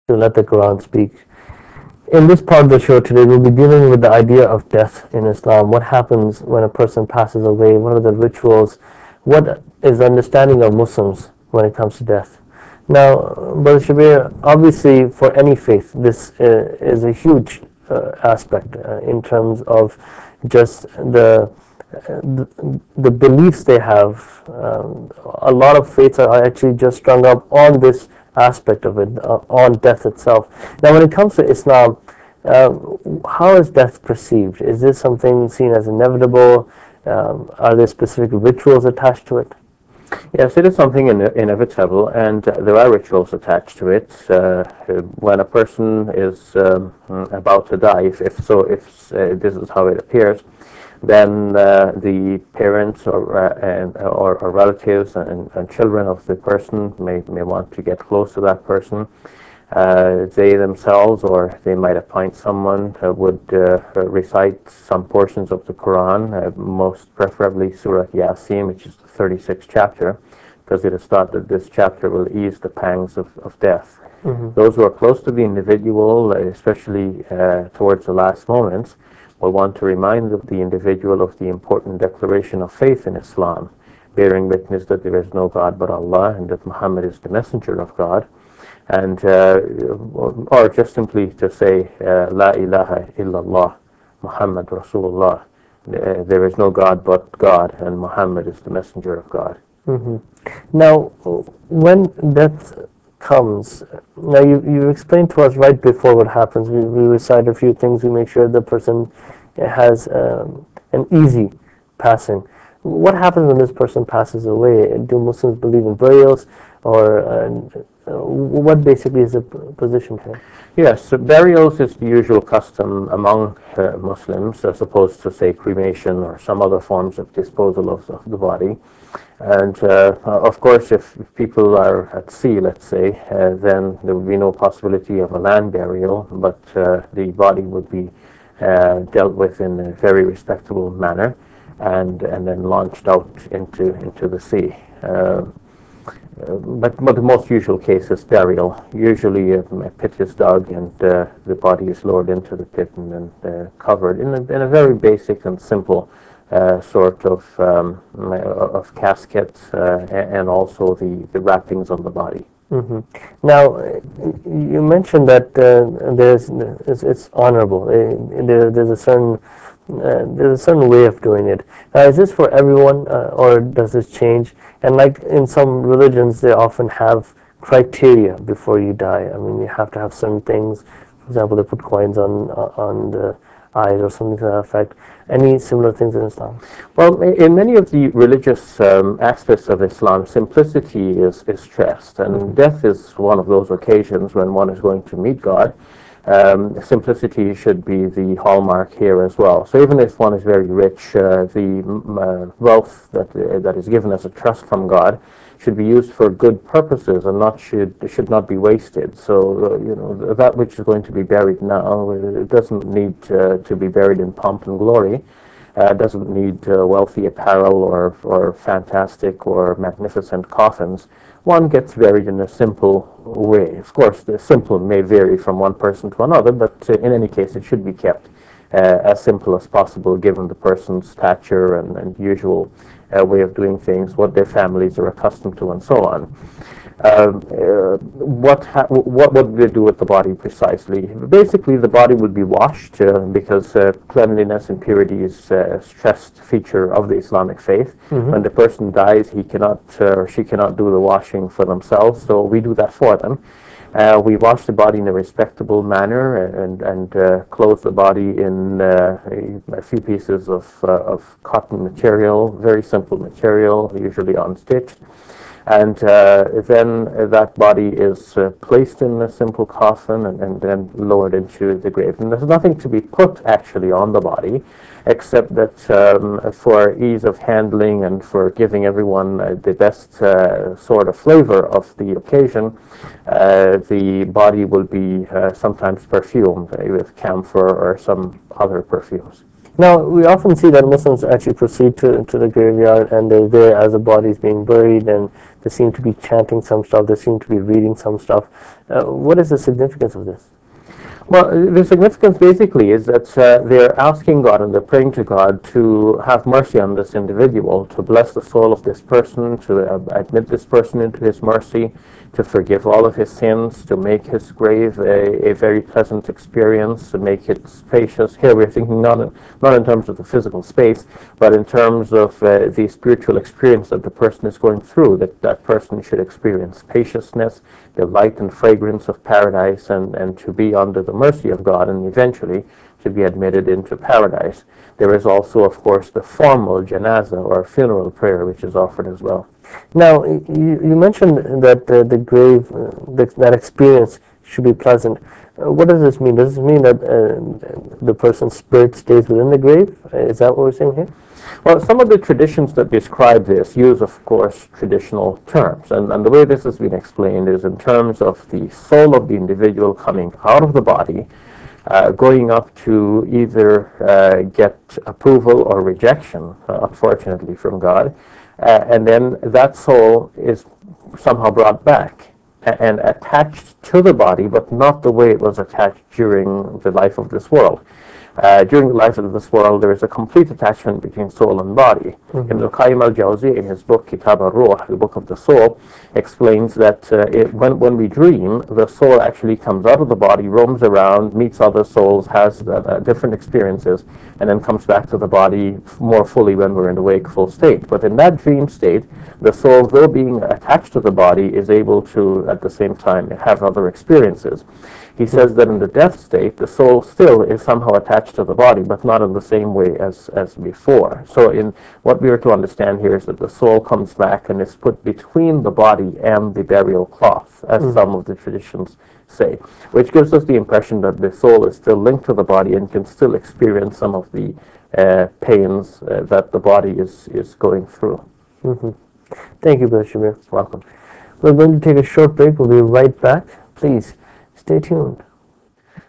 to let the Quran speak. In this part of the show today, we'll be dealing with the idea of death in Islam. What happens when a person passes away? What are the rituals? What is the understanding of Muslims when it comes to death? Now, Brother Shabir, obviously for any faith, this is a huge aspect in terms of just the beliefs they have. A lot of faiths are actually just strung up on this aspect of it, on death itself. Now, when it comes to Islam, how is death perceived? Is this something seen as inevitable? Are there specific rituals attached to it? Yes, it is something inevitable, and there are rituals attached to it. When a person is about to die, if this is how it appears, then the parents or relatives and children of the person may want to get close to that person. They themselves, or they might appoint someone who would recite some portions of the Quran, most preferably Surah Yasin, which is the 36th chapter, because it is thought that this chapter will ease the pangs of death. Mm-hmm. Those who are close to the individual, especially towards the last moments, will want to remind the individual of the important declaration of faith in Islam, bearing witness that there is no God but Allah and that Muhammad is the messenger of God, and or just simply to say La ilaha illallah Muhammad Rasulullah, there is no God but God and Muhammad is the messenger of God. Mm-hmm. Now, when death comes, now you explained to us right before what happens. We recite a few things, we make sure the person has an easy passing. What happens when this person passes away? Do Muslims believe in burials, or what basically is the position here? Yes, so burials is the usual custom among Muslims, as opposed to, say, cremation or some other forms of disposal of the body. And of course, if people are at sea, let's say, then there would be no possibility of a land burial, but the body would be dealt with in a very respectable manner, and then launched out into the sea. But the most usual case is burial. Usually a pit is dug and the body is lowered into the pit and then covered in a very basic and simple sort of casket, and also the wrappings on the body. Mm-hmm. Now, you mentioned that it's honorable. There's a certain way of doing it. Is this for everyone, or does this change? And like in some religions, they often have criteria before you die. I mean, you have to have certain things. For example, they put coins on the eyes or something to that effect. Any similar things in Islam? Well, in many of the religious aspects of Islam, simplicity is stressed, and death is one of those occasions when one is going to meet God. Simplicity should be the hallmark here as well. So even if one is very rich, the wealth that is given as a trust from God should be used for good purposes and should not be wasted. So that which is going to be buried now, it doesn't need to be buried in pomp and glory. Doesn't need wealthy apparel or fantastic or magnificent coffins. One gets buried in a simple way. Of course, the simple may vary from one person to another, but in any case, it should be kept as simple as possible, given the person's stature and usual way of doing things, what their families are accustomed to, and so on. What would they do with the body precisely? Basically, the body would be washed because cleanliness and purity is a stressed feature of the Islamic faith. Mm-hmm. When the person dies, he cannot or she cannot do the washing for themselves, so we do that for them. We wash the body in a respectable manner and clothe the body in a few pieces of cotton material, very simple material, usually unstitched. And then that body is placed in a simple coffin and then lowered into the grave. And there's nothing to be put actually on the body, except that for ease of handling and for giving everyone the best sort of flavor of the occasion, the body will be sometimes perfumed with camphor or some other perfumes. Now, we often see that Muslims actually proceed to the graveyard, and they're there as the body is being buried, and They seem to be chanting some stuff. They seem to be reading some stuff. What is the significance of this? Well, the significance basically is that they're asking God and they're praying to God to have mercy on this individual, to bless the soul of this person, to admit this person into his mercy, to forgive all of his sins, to make his grave a very pleasant experience, to make it spacious. Here we're thinking not in terms of the physical space, but in terms of the spiritual experience that the person is going through, that person should experience spaciousness, the light and fragrance of paradise, and to be under the mercy of God, and eventually to be admitted into paradise. There is also, of course, the formal janazah or funeral prayer, which is offered as well. Now, you mentioned that the grave, that experience should be pleasant. What does this mean? Does this mean that the person's spirit stays within the grave? Is that what we're saying here? Well, some of the traditions that describe this use, of course, traditional terms. And the way this has been explained is in terms of the soul of the individual coming out of the body, going up to either get approval or rejection, unfortunately, from God. And then that soul is somehow brought back and attached to the body, but not the way it was attached during the life of this world. During the life of this world, there is a complete attachment between soul and body. Ibn al-Qayyim al-Jawzi, in his book Kitab al-Ruh, the book of the soul, explains that when we dream, the soul actually comes out of the body, roams around, meets other souls, has different experiences, and then comes back to the body more fully when we're in the wakeful state. But in that dream state, the soul, though being attached to the body, is able to, at the same time, have other experiences. He says that in the death state, the soul still is somehow attached to the body, but not in the same way as before. So in what we are to understand here is that the soul comes back and is put between the body and the burial cloth, as some of the traditions say, which gives us the impression that the soul is still linked to the body and can still experience some of the pains that the body is going through. Thank you, Brother Shabir. Welcome. We're going to take a short break. We'll be right back. Please stay tuned.